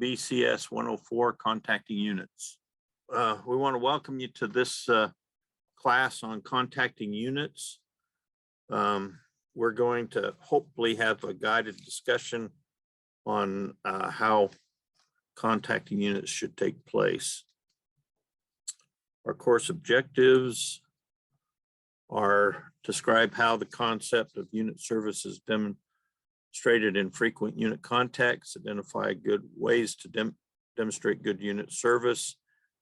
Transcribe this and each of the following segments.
BCS 104, contacting units. We want to welcome you to this class on contacting units. We're going to hopefully have a guided discussion on how contacting units should take place. Our course objectives are describe how the concept of unit service is demonstrated in frequent unit contacts, identify good ways to demonstrate good unit service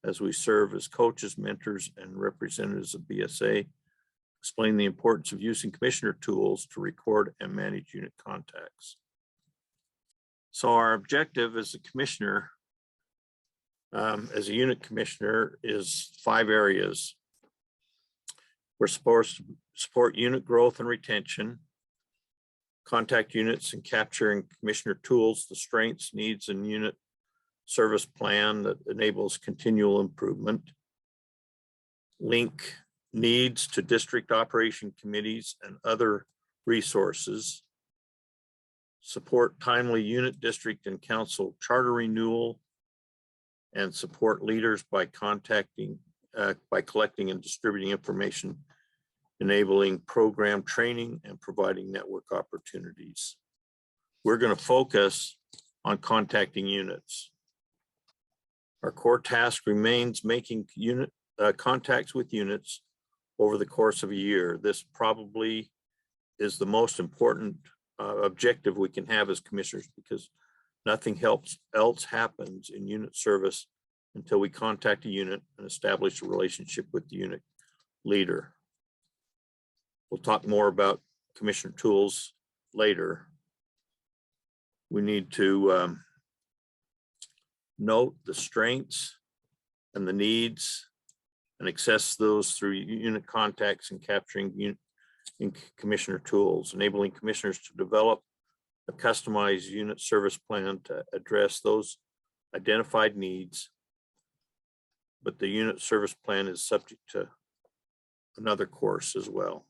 as we serve as coaches, mentors, and representatives of BSA, explain the importance of using commissioner tools to record and manage unit contacts. So our objective as a commissioner, as a unit commissioner, is 5 areas. We're supposed to support unit growth and retention, contact units and capturing commissioner tools, the strengths, needs, and unit service plan that enables continual improvement, link needs to district operation committees and other resources, support timely unit, district, and council charter renewal, and support leaders by collecting and distributing information, enabling program training, and providing network opportunities. We're going to focus on contacting units. Our core task remains making contacts with units over the course of a year. This probably is the most important objective we can have as commissioners, because nothing else happens in unit service until we contact a unit and establish a relationship with the unit leader. We'll talk more about commissioner tools later. We need to note the strengths and the needs and access those through unit contacts and capturing commissioner tools, enabling commissioners to develop a customized unit service plan to address those identified needs. But the unit service plan is subject to another course as well.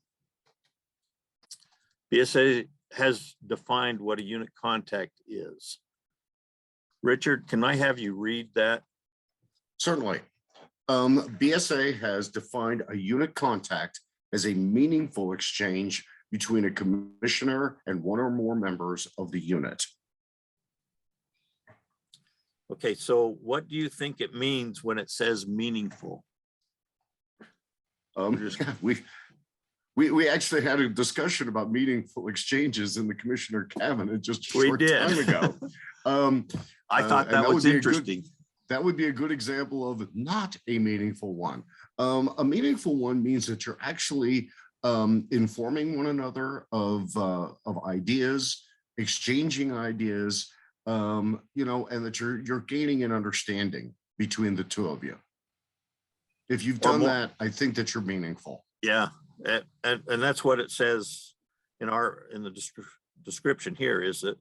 BSA has defined what a unit contact is. Richard, can I have you read that? Certainly. BSA has defined a unit contact as a meaningful exchange between a commissioner and one or more members of the unit. Okay, so what do you think it means when it says meaningful? We actually had a discussion about meaningful exchanges in the commissioner cabinet just a short time ago. I thought that was interesting. That would be a good example of not a meaningful one. A meaningful one means that you're actually informing one another of ideas, exchanging ideas, and that you're gaining an understanding between the two of you. If you've done that, I think that you're meaningful. Yeah, and that's what it says in the description here, is that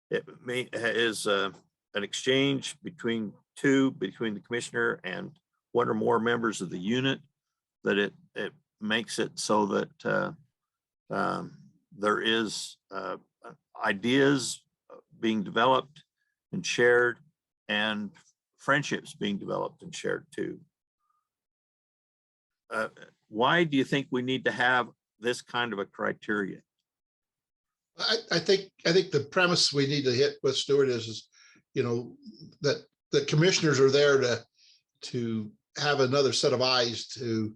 it is an exchange between the commissioner and one or more members of the unit, that it makes it so that there is ideas being developed and shared, and friendships being developed and shared too. Why do you think we need to have this kind of a criteria? I think the premise we need to hit with Stuart is that the commissioners are there to have another set of eyes to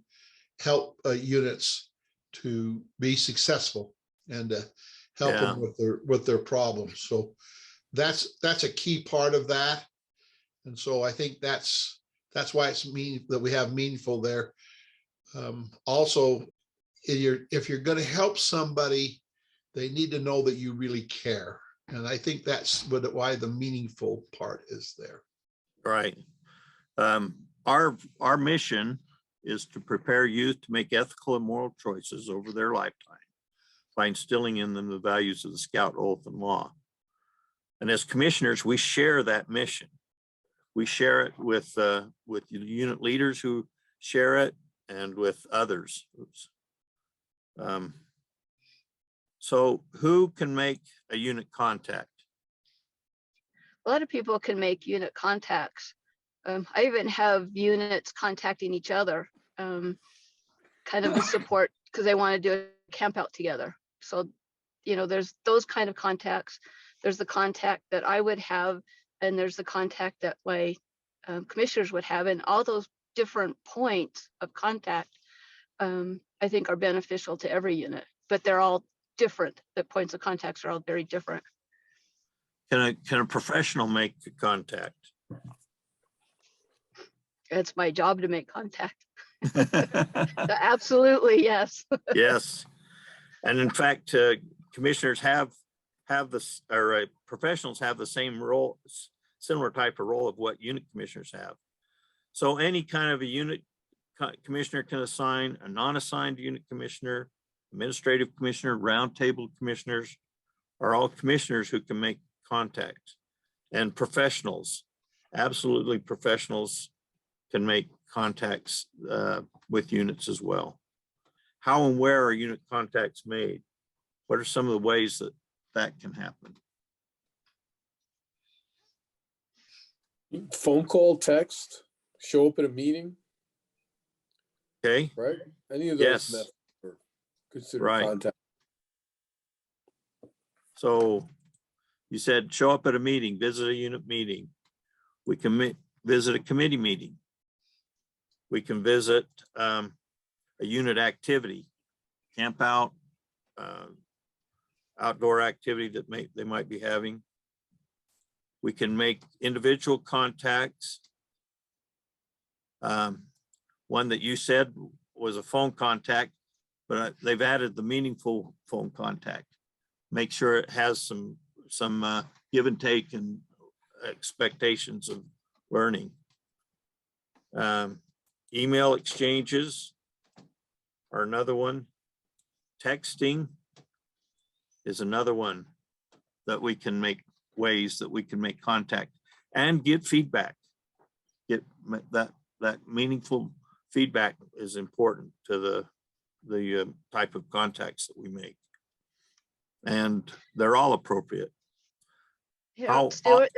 help units to be successful and to help them with their problems. So that's a key part of that. And so I think that's why it's that we have meaningful there. Also, if you're going to help somebody, they need to know that you really care. And I think that's why the meaningful part is there. Right. Our mission is to prepare youth to make ethical and moral choices over their lifetime by instilling in them the values of the Scout Oath and Law. And as commissioners, we share that mission. We share it with the unit leaders who share it, and with others. So who can make a unit contact? a lot of people can make unit contacts. I even have units contacting each other, kind of a support because they want to do a camp out together. So, you know, there's those kind of contacts. There's the contact that I would have, and there's the contact that my commissioners would have, and all those different points of contact, I think are beneficial to every unit, but they're all different. The points of contacts are all very different. Can a professional make the contact? It's my job to make contact. Absolutely, yes. Yes. And in fact, commissioners have this, or professionals have the same role, similar type of role of what unit commissioners have. So any kind of a unit commissioner can assign a non-assigned unit commissioner, administrative commissioner, roundtable commissioners are all commissioners who can make contact. And professionals, absolutely professionals can make contacts with units as well. How and where are unit contacts made? What are some of the ways that that can happen? Phone call, text, show up at a meeting, Okay, right? Any of those Yes. methods are considered Right. contact. so you said show up at a meeting, visit a unit meeting. We can visit a committee meeting. We can visit a unit activity, camp out, outdoor activity that they might be having. We can make individual contacts. One that you said was a phone contact, but they've added the meaningful phone contact. Make sure it has some give and take and expectations of learning. Email exchanges are another one. Texting is another one that we can make ways that we can make contact and get feedback. Get that meaningful feedback is important to the type of contacts that we make. And they're all appropriate. Yeah, How- Stuart,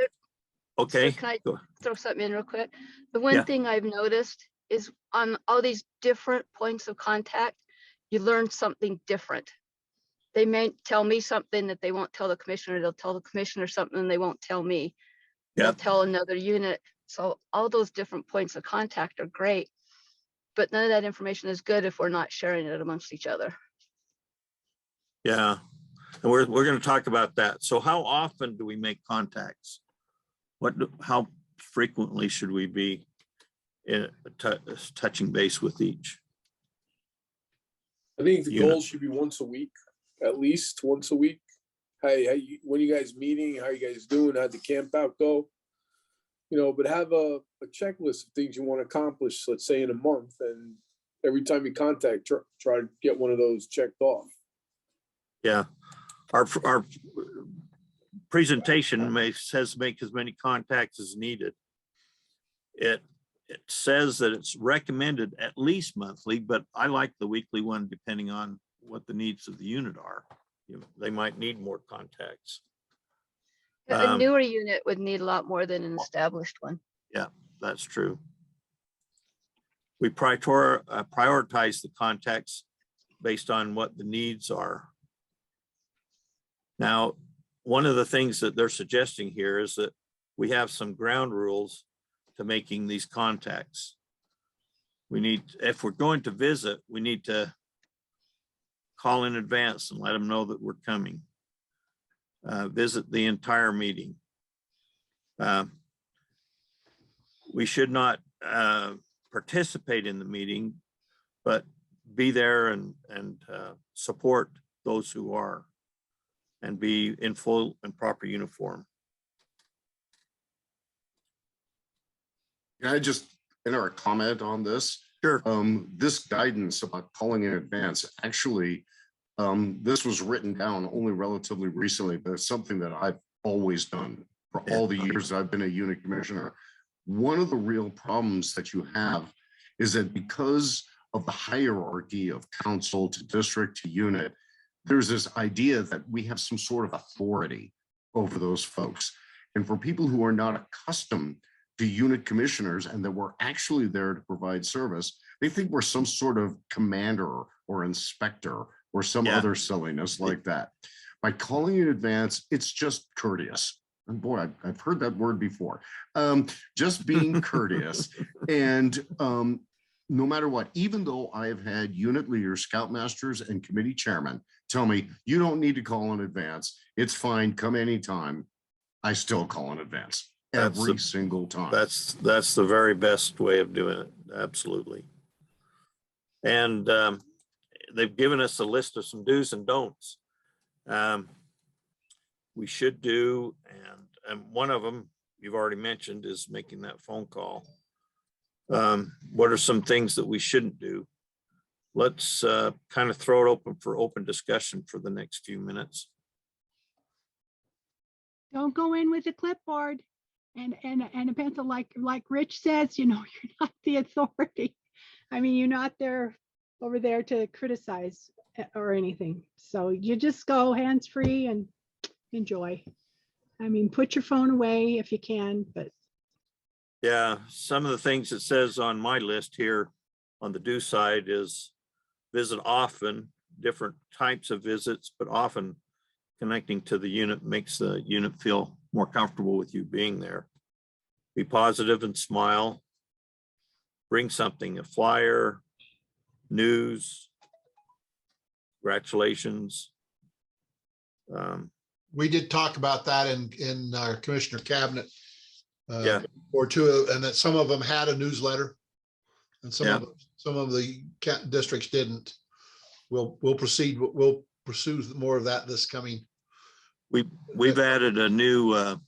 Okay. can I Go. throw something in real quick? The one Yeah. thing I've noticed is on all these different points of contact, you learn something different. They may tell me something that they won't tell the commissioner. They'll tell the commissioner something they won't tell me. They'll Yep. tell another unit. So all those different points of contact are great, but none of that information is good if we're not sharing it amongst each other. Yeah, and we're going to talk about that. So how often do we make contacts? How frequently should we be touching base with each? I think the Unit. goal should be once a week, at least once a week. Hey, when you guys meeting? How you guys doing? How'd the camp out go? You know, but have a checklist of things you want to accomplish, let's say in a month, and every time you contact, try to get one of those checked off. Yeah, our presentation says make as many contacts as needed. It says that it's recommended at least monthly, but I like the weekly one depending on what the needs of the unit are. They might need more contacts. A newer unit would need a lot more than an established one. Yeah, that's true. We prioritize the contacts based on what the needs are. Now, one of the things that they're suggesting here is that we have some ground rules to making these contacts. If we're going to visit, we need to call in advance and let them know that we're coming. Visit the entire meeting. We should not participate in the meeting, but be there and support those who are, and be in full and proper uniform. Can I just enter a comment on this? Sure. This guidance about calling in advance, actually, this was written down only relatively recently, but it's something that I've always done for all the years I've been a unit commissioner. One of the real problems that you have is that because of the hierarchy of council to district to unit, there's this idea that we have some sort of authority over those folks. And for people who are not accustomed to unit commissioners and that we're actually there to provide service, they think we're some sort of commander or inspector or some Yeah. other silliness like that. By calling in advance, it's just courteous. And boy, I've heard that word before. Just being courteous. And no matter what, even though I have had unit leaders, scoutmasters, and committee chairmen tell me, you don't need to call in advance. It's fine, come anytime. I still call in advance every single time. That's the very best way of doing it. Absolutely. And they've given us a list of some do's and don'ts. We should do, and one of them you've already mentioned is making that phone call. What are some things that we shouldn't do? Let's kind of throw it open for open discussion for the next few minutes. Don't go in with a clipboard and a pencil like Rich says, you're not the authority. I mean, you're not there over there to criticize or anything. So you just go hands-free and enjoy. I mean, put your phone away if you can, but. Yeah, some of the things it says on my list here on the do side is visit often, different types of visits, but often connecting to the unit makes the unit feel more comfortable with you being there. Be positive and smile. Bring something, a flyer, news, congratulations. We did talk about that in our commissioner cabinet. Yeah. Or two, and that some of them had a newsletter and some of the districts didn't. We'll proceed. We'll pursue more of that this coming. We've added a new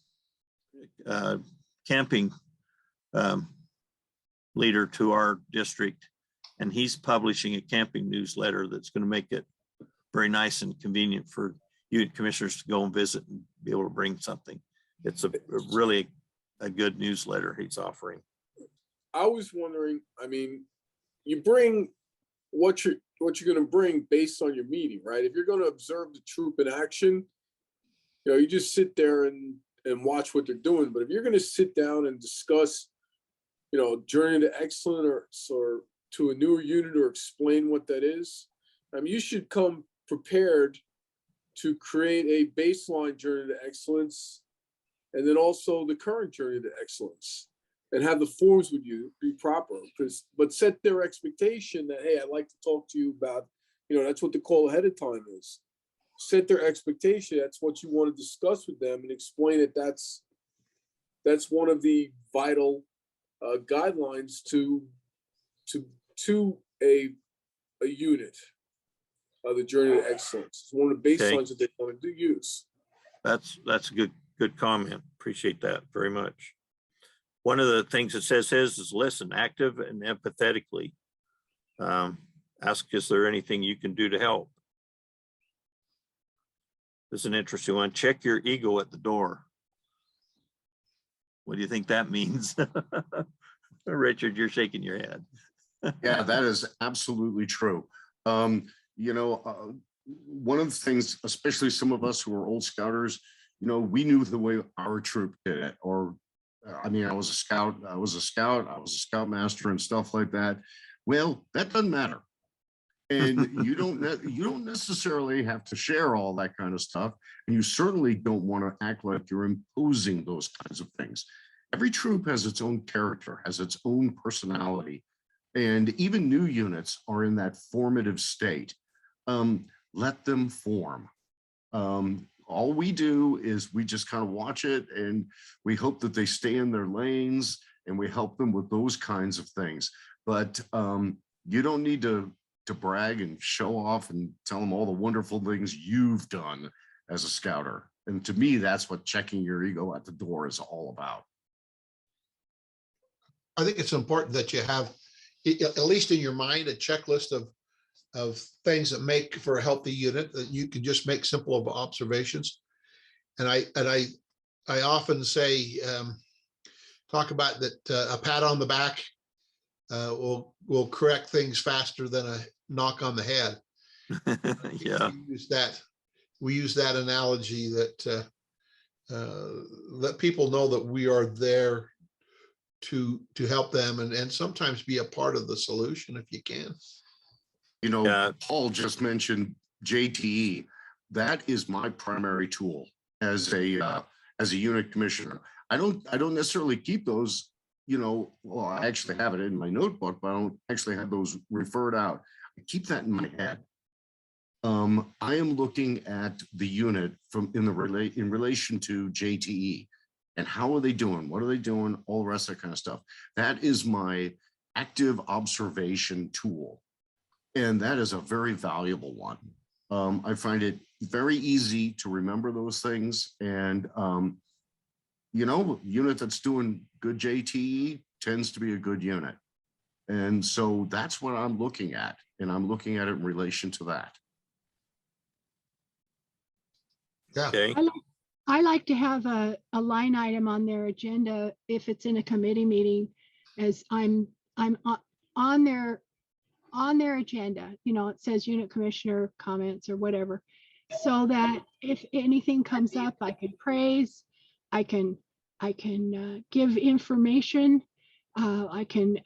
camping leader to our district, and he's publishing a camping newsletter that's going to make it very nice and convenient for unit commissioners to go and visit and be able to bring something. It's a really a good newsletter he's offering. I was wondering, I mean, you bring what you're going to bring based on your meeting, right? If you're going to observe the troop in action, you just sit there and watch what they're doing. But if you're going to sit down and discuss, Journey to Excellence or to a newer unit or explain what that is, I mean, you should come prepared to create a baseline Journey to Excellence and then also the current Journey to Excellence, and have the forms with you be proper. But set their expectation that, hey, I'd like to talk to you about, that's what the call ahead of time is. Set their expectation. That's what you want to discuss with them, and explain that that's one of the vital guidelines to a unit of the Journey to Excellence. It's one of the baselines that they want to use. That's a good comment. Appreciate that very much. One of the things it says is listen, active and empathetically. Ask, is there anything you can do to help? This is an interesting one. Check your ego at the door. What do you think that means? Richard, you're shaking your head. Yeah, that is absolutely true. One of the things, especially some of us who are old scouters, we knew the way our troop did it. Or, I was a scoutmaster and stuff like that. Well, that doesn't matter. And you don't necessarily have to share all that kind of stuff. And you certainly don't want to act like you're imposing those kinds of things. Every troop has its own character, has its own personality. And even new units are in that formative state. Let them form. All we do is we just kind of watch it, and we hope that they stay in their lanes, and we help them with those kinds of things. But you don't need to brag and show off and tell them all the wonderful things you've done as a scouter. And to me, that's what checking your ego at the door is all about. I think it's important that you have, at least in your mind, a checklist of things that make for a healthy unit, that you can just make simple observations. And I often say, talk about that a pat on the back will correct things faster than a knock on the head. Yeah. We use that analogy that let people know that we are there to help them and sometimes be a part of the solution if you can. You know, Yeah. Paul just mentioned JTE. That is my primary tool as a unit commissioner. I don't necessarily keep those, you know, well, I actually have it in my notebook, but I don't actually have those referred out. I keep that in my head. I am looking at the unit in relation to JTE and how are they doing? What are they doing? All the rest of that kind of stuff. That is my active observation tool. And that is a very valuable one. I find it very easy to remember those things. And, you know, unit that's doing good JTE tends to be a good unit. And so that's what I'm looking at. And I'm looking at it in relation to that. Yeah. Okay. I like to have a line item on their agenda if it's in a committee meeting, as I'm on their agenda, you know, it says unit commissioner comments or whatever, so that if anything comes up, I can praise, I can give information, I can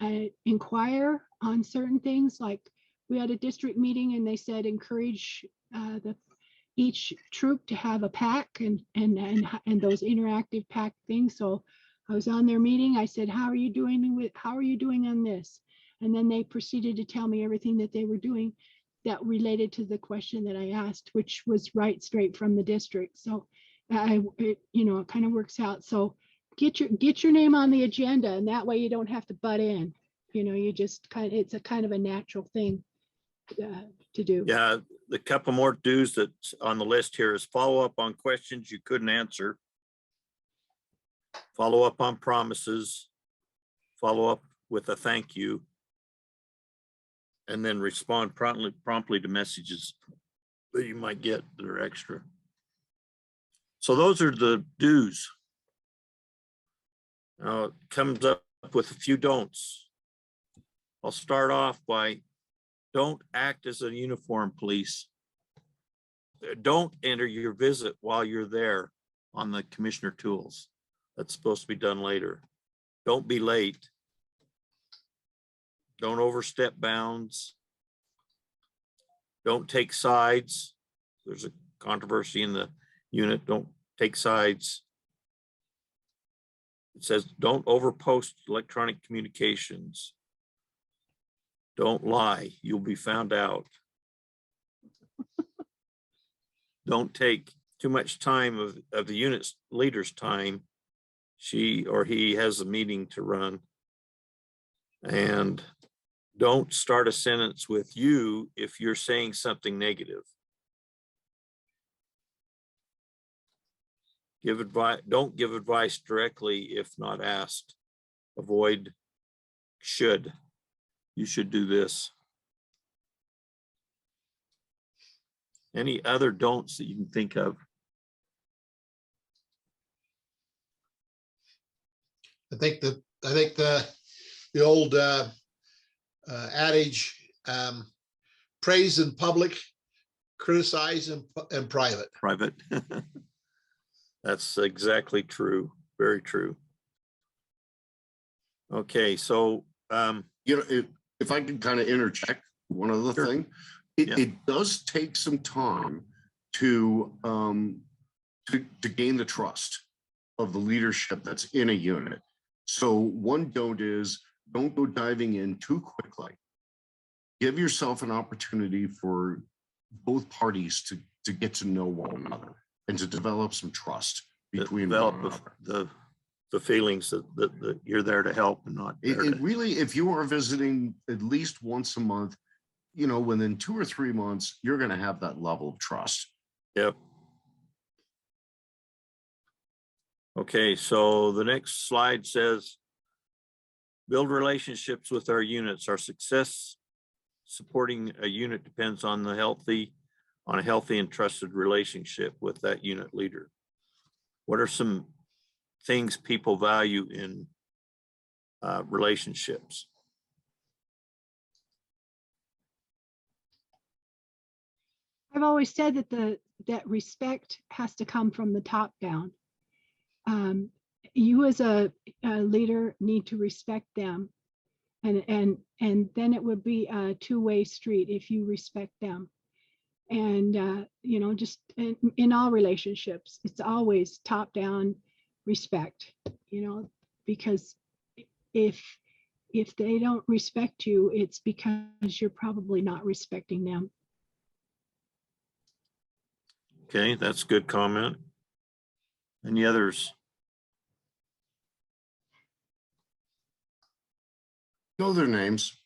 inquire on certain things. Like we had a district meeting and they said encourage each troop to have a pack and those interactive pack things. So I was on their meeting. I said, how are you doing on this? And then they proceeded to tell me everything that they were doing that related to the question that I asked, which was right straight from the district. So it kind of works out. So get your name on the agenda, and that way you don't have to butt in. You know, you just it's a kind of a natural thing to do. Yeah, the couple more do's that's on the list here is follow up on questions you couldn't answer, follow up on promises, follow up with a thank you, and then respond promptly to messages that you might get that are extra. So those are the do's. Now it comes up with a few don'ts. I'll start off by don't act as a uniform police. Don't enter your visit while you're there on the commissioner tools. That's supposed to be done later. Don't be late. Don't overstep bounds. Don't take sides. There's a controversy in the unit. Don't take sides. It says don't overpost electronic communications. Don't lie. You'll be found out. Don't take too much time of the unit's leader's time. She or he has a meeting to run. And don't start a sentence with you if you're saying something negative. Give advice. Don't give advice directly if not asked. Avoid should. You should do this. Any other don'ts that you can think of? I think the old adage, praise in public, criticize in private. Private. That's exactly true. Very true. Okay, so You know, if I can kind of interject one other Sure. thing, Yeah. it does take some time to gain the trust of the leadership that's in a unit. So one don't is don't go diving in too quickly. Give yourself an opportunity for both parties to get to know one another and to develop some trust between develop one another. the feelings that you're there to help and not there It to, really, if you are visiting at least once a month, you know, within 2 or 3 months, you're going to have that level of trust. yep. Okay, so the next slide says, build relationships with our units. Our success supporting a unit depends on a healthy and trusted relationship with that unit leader. What are some things people value in relationships? I've always said that that respect has to come from the top down. you as a leader need to respect them. And then it would be a two-way street if you respect them. And, you know, just in all relationships, it's always top down respect, you know, because if they don't respect you, it's because you're probably not respecting them. Okay, that's a good comment. Any others? Know their names.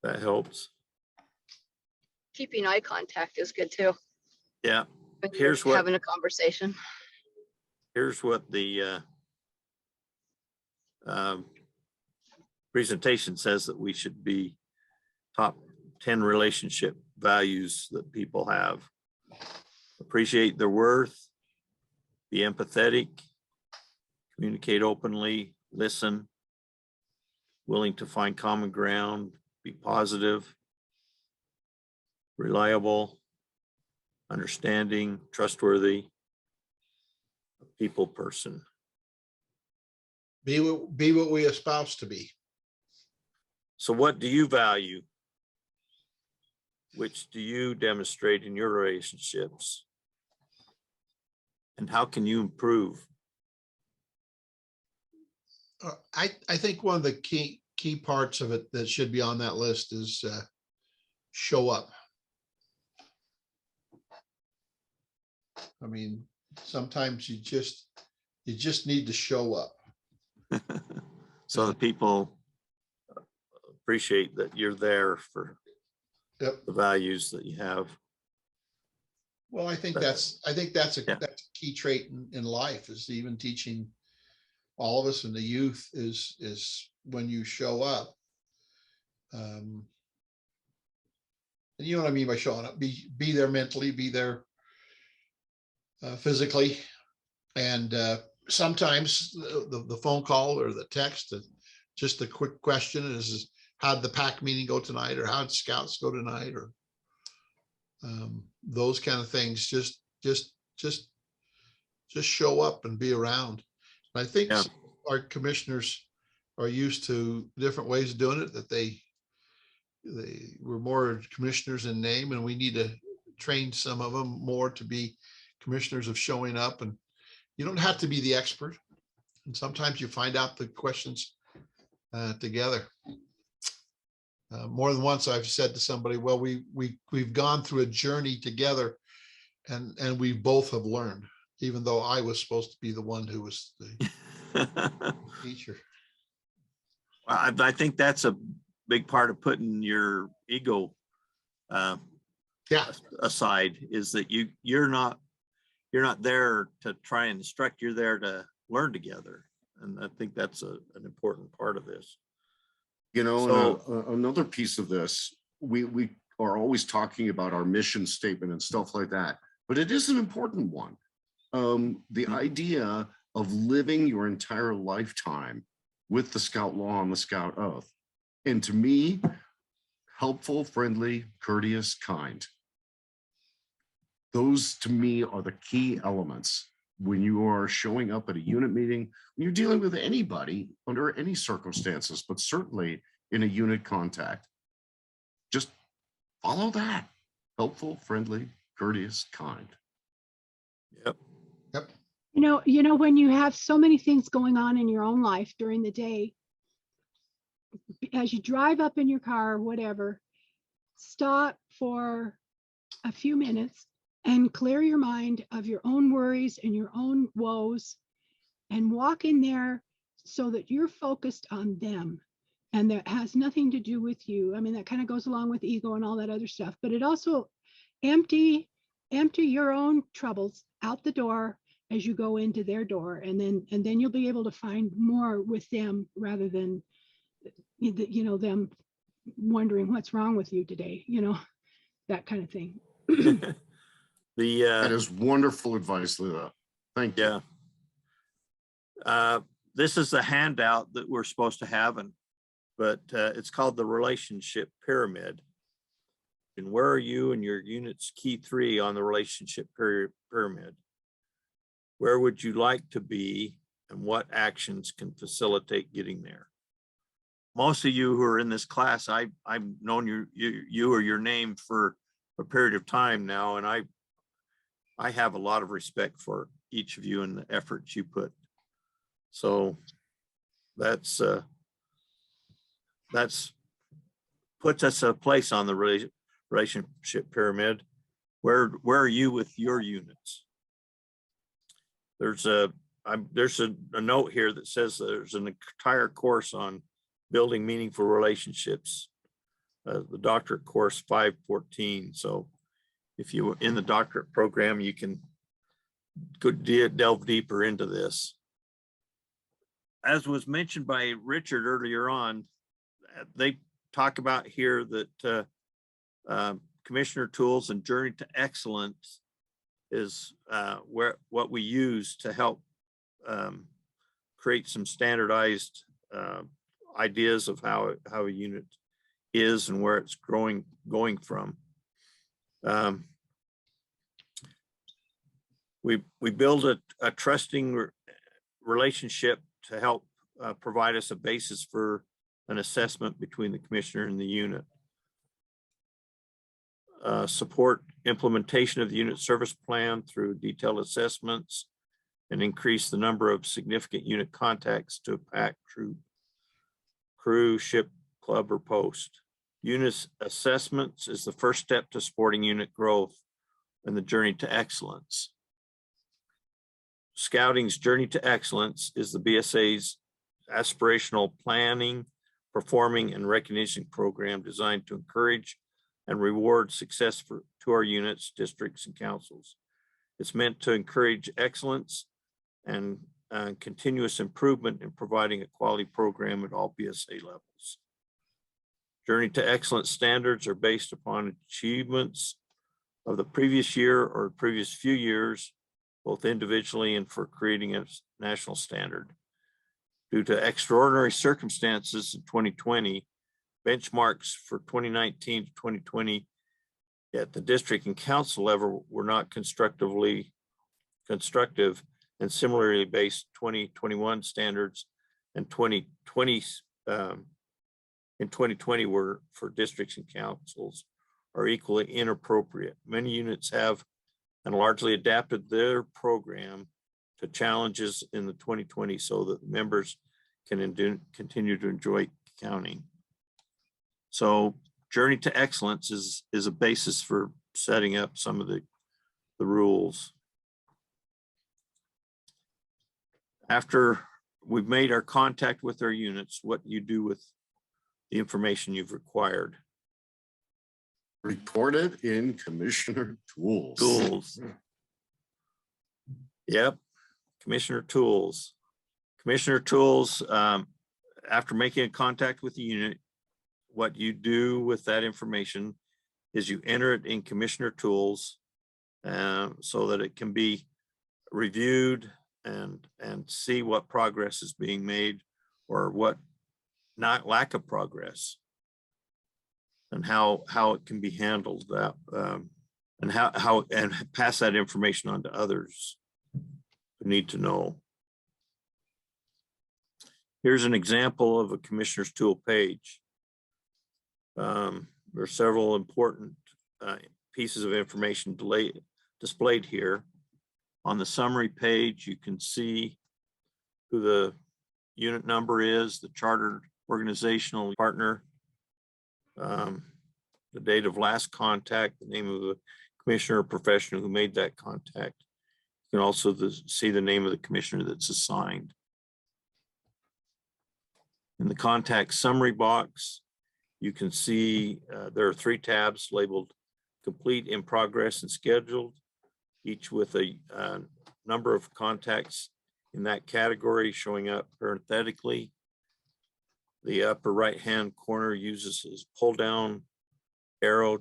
That helps. Keeping eye contact is good too. Yeah, When you're here's what having a conversation. here's what the presentation says that we should be top 10 relationship values that people have. Appreciate their worth, be empathetic, communicate openly, listen, willing to find common ground, be positive, reliable, understanding, trustworthy, a people person. Be what we espouse to be. So what do you value? Which do you demonstrate in your relationships? And how can you improve? I think one of the key parts of it that should be on that list is show up. I mean, sometimes you just need to show up. So that people appreciate that you're there for Yep. the values that you have. Well, I think But- that's a Yeah. that's a key trait in life, is even teaching all of us in the youth is when you show up. And you know what I mean by showing up, be there mentally, be there physically. And sometimes the phone call or the text, just a quick question is how'd the pack meeting go tonight, or how'd scouts go tonight, or those kind of things. Just show up and be around. And I think Yeah. our commissioners are used to different ways of doing it, that they were more commissioners in name, and we need to train some of them more to be commissioners of showing up. And you don't have to be the expert, and sometimes you find out the questions together. More than once I've said to somebody, well, we've gone through a journey together, and we both have learned, even though I was supposed to be the one who was the teacher. I think that's a big part of putting your ego Yeah, aside, is that you're not there to try and instruct, you're there to learn together. And I think that's an important part of this. You know, So- and another piece of this, we are always talking about our mission statement and stuff like that, but it is an important one. The idea of living your entire lifetime with the Scout law and the Scout oath. And to me, helpful, friendly, courteous, kind. Those to me are the key elements when you are showing up at a unit meeting, when you're dealing with anybody under any circumstances, but certainly in a unit contact. Just follow that. Helpful, friendly, courteous, kind. Yep. yep. You know, when you have so many things going on in your own life during the day, as you drive up in your car or whatever, stop for a few minutes and clear your mind of your own worries and your own woes, and walk in there so that you're focused on them. And that has nothing to do with you. I mean, that kind of goes along with ego and all that other stuff, but it also empty your own troubles out the door as you go into their door. And then you'll be able to find more with them, rather than, you know, them wondering what's wrong with you today, you know, that kind of thing. That is wonderful advice, Leila. Thank you. Yeah. This is the handout that we're supposed to have, but it's called the relationship pyramid. And where are you and your unit's key 3 on the relationship pyramid? Where would you like to be and what actions can facilitate getting there? Most of you who are in this class, I've known you or your name for a period of time now, and I have a lot of respect for each of you and the efforts you put. So that's puts us a place on the relationship pyramid. Where are you with your units? There's a note here that says there's an entire course on building meaningful relationships, the doctorate course 514. So if you were in the doctorate program, you can go delve deeper into this. As was mentioned by Richard earlier on, they talk about here that Commissioner Tools and Journey to Excellence is what we use to help create some standardized ideas of how a unit is and where it's going from. We build a trusting relationship to help provide us a basis for an assessment between the commissioner and the unit. Support implementation of the unit service plan through detailed assessments and increase the number of significant unit contacts to a packed crew, ship, club, or post. Unit assessments is the first step to supporting unit growth and the journey to excellence. Scouting's Journey to Excellence is the BSA's aspirational planning, performing, and recognition program designed to encourage and reward success to our units, districts, and councils. It's meant to encourage excellence and continuous improvement in providing a quality program at all BSA levels. Journey to Excellence standards are based upon achievements of the previous year or previous few years, both individually and for creating a national standard. Due to extraordinary circumstances in 2020, benchmarks for 2019 to 2020 at the district and council level were not constructive, and similarly based 2021 standards and 2020 in 2020 were for districts and councils are equally inappropriate. Many units have and largely adapted their program to challenges in the 2020 so that members can continue to enjoy counting. So Journey to Excellence is a basis for setting up some of the rules. After we've made our contact with our units, what you do with the information you've required. Report it in Commissioner Tools. Tools. Yep, Commissioner Tools. Commissioner Tools, after making a contact with the unit, what you do with that information is you enter it in Commissioner Tools so that it can be reviewed and see what progress is being made or what lack of progress, and how it can be handled, that and how pass that information on to others who need to know. Here's an example of a commissioner's tool page. There are several important pieces of information displayed here. On the summary page, you can see who the unit number is, the chartered organizational partner, the date of last contact, the name of the commissioner or professional who made that contact. You can also see the name of the commissioner that's assigned. In the contact summary box, you can see there are 3 tabs labeled complete, in progress, and scheduled, each with a number of contacts in that category showing up parenthetically. The upper right-hand corner uses this pull down arrow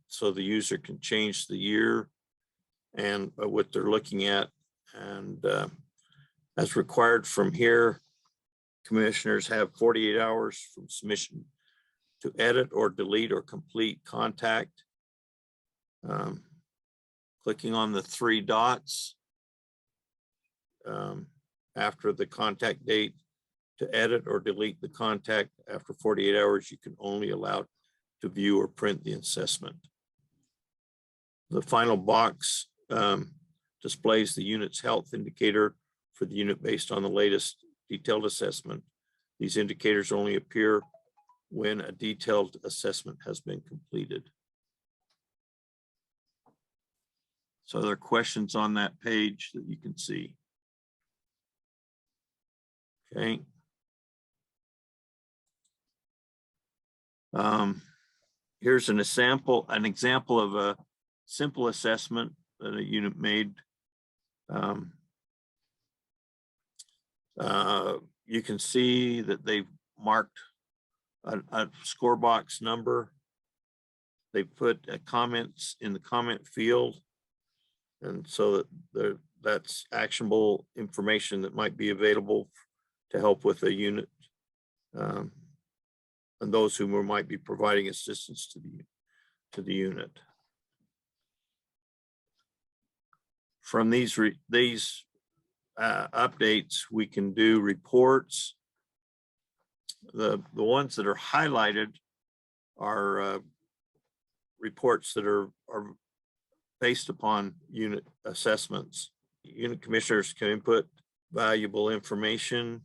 so the user can change the year and what they're looking at. And as required from here, commissioners have 48 hours from submission to edit or delete or complete contact. Clicking on the 3 dots after the contact date to edit or delete the contact. After 48 hours, you can only allow to view or print the assessment. The final box displays the unit's health indicator for the unit based on the latest detailed assessment. These indicators only appear when a detailed assessment has been completed. So there are questions on that page that you can see. Okay. Here's an example of a simple assessment that a unit made. You can see that they've marked a score box number. They put comments in the comment field, and so that that's actionable information that might be available to help with a unit, and those who might be providing assistance to the unit. From these updates, we can do reports. The ones that are highlighted are reports that are based upon unit assessments. Unit commissioners can input valuable information.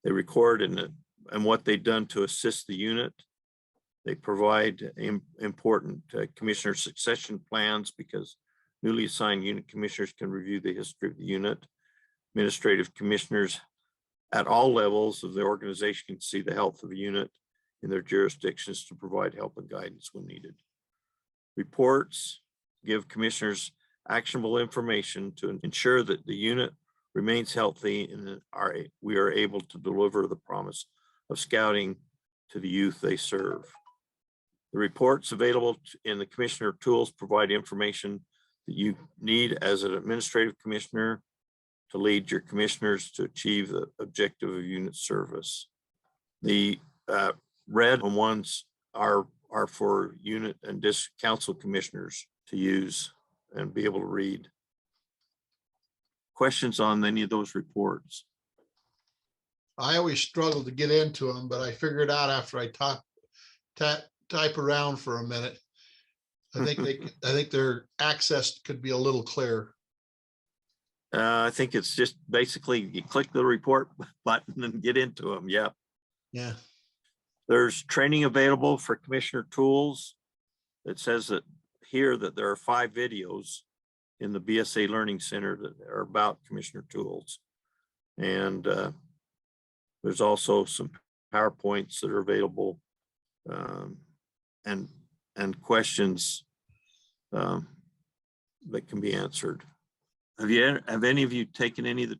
They record and what they've done to assist the unit. They provide important commissioner succession plans because newly assigned unit commissioners can review the history of the unit. Administrative commissioners at all levels of the organization can see the health of a unit in their jurisdictions to provide help and guidance when needed. Reports give commissioners actionable information to ensure that the unit remains healthy and we are able to deliver the promise of scouting to the youth they serve. The reports available in the commissioner tools provide information that you need as an administrative commissioner to lead your commissioners to achieve the objective of unit service. The red ones are for unit and district council commissioners to use and be able to read. Questions on any of those reports? I always struggle to get into them, but I figured out after I type around for a minute. I think their access could be a little clearer. I think it's just basically you click the report button and get into them. Yep. Yeah. There's training available for commissioner tools. It says that here that there are 5 videos in the BSA Learning Center that are about commissioner tools. And there's also some PowerPoints that are available and questions that can be answered. Have any of you taken any of the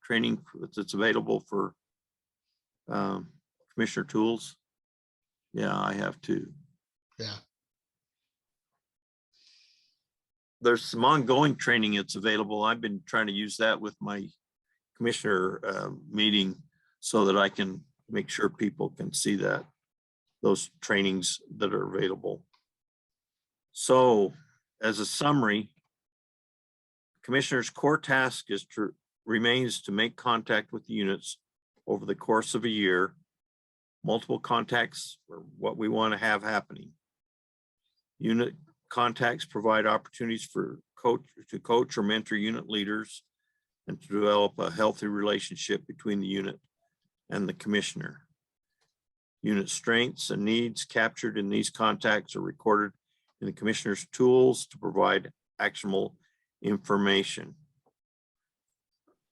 training that's available for commissioner tools? Yeah, I have too. Yeah. There's some ongoing training that's available. I've been trying to use that with my commissioner meeting so that I can make sure people can see those trainings that are available. So as a summary, commissioner's core task remains to make contact with the units over the course of a year. Multiple contacts are what we want to have happening. Unit contacts provide opportunities for coach or mentor unit leaders and to develop a healthy relationship between the unit and the commissioner. Unit strengths and needs captured in these contacts are recorded in the commissioner's tools to provide actionable information.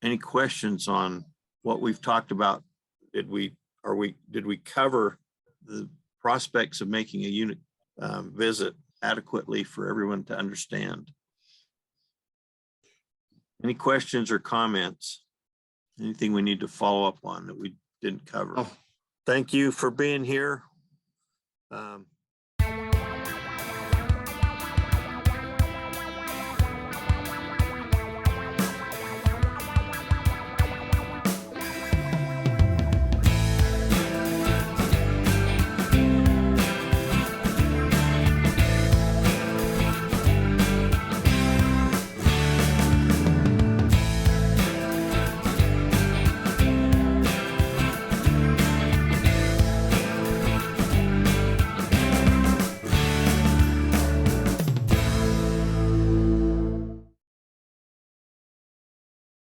Any questions on what we've talked about? Did we cover the prospects of making a unit visit adequately for everyone to understand? Any questions or comments? Anything we need to follow up on that we didn't cover? Oh. Thank you for being here.